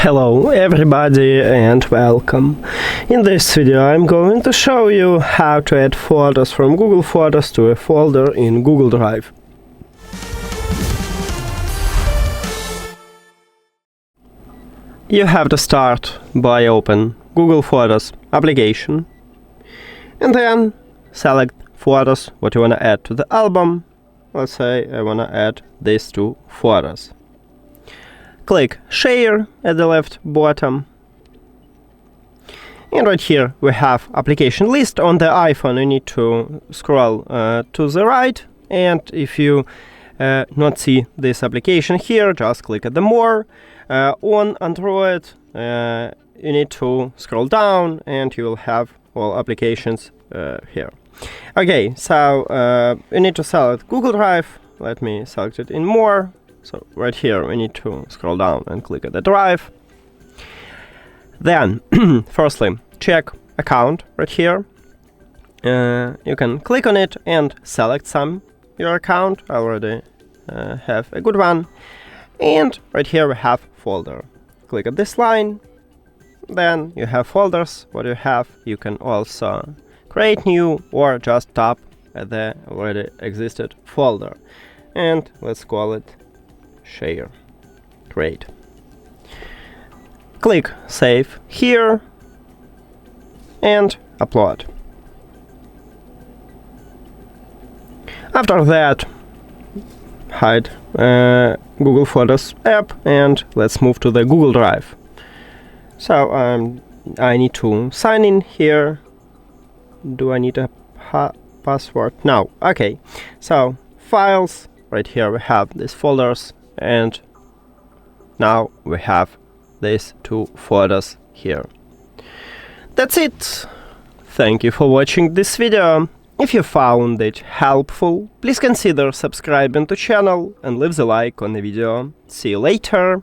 Hello everybody and welcome. In this video I'm going to show you how to add photos from Google Photos to a folder in Google Drive. You have to start by open Google Photos application and then select photos what you want to add to the album. Let's say I want to add these two photos. Click Share at the left bottom. And right here we have application list. On the iPhone you need to scroll to the right, and if you not see this application here, just click at the More. On Android you need to scroll down and you will have all applications here. Okay, so you need to select Google Drive. Let me select it in More. So right here we need to scroll down and click at the drive. Then firstly check account right here. You can click on it and select your account. I already have a good one. And right here we have folder. Click at this line. Then you have folders. What you have, you can also create new or just tap at the already existed folder. And let's call it Share. Great. Click Save here and upload. After that, hide Google Photos app and let's move to the Google Drive. So I need to sign in here. Do I need a password? No. Okay. So files. Right here we have these folders. And now we have these two photos here. That's it. Thank you for watching this video. If you found it helpful, please consider subscribing to channel and leave the like on the video. See you later.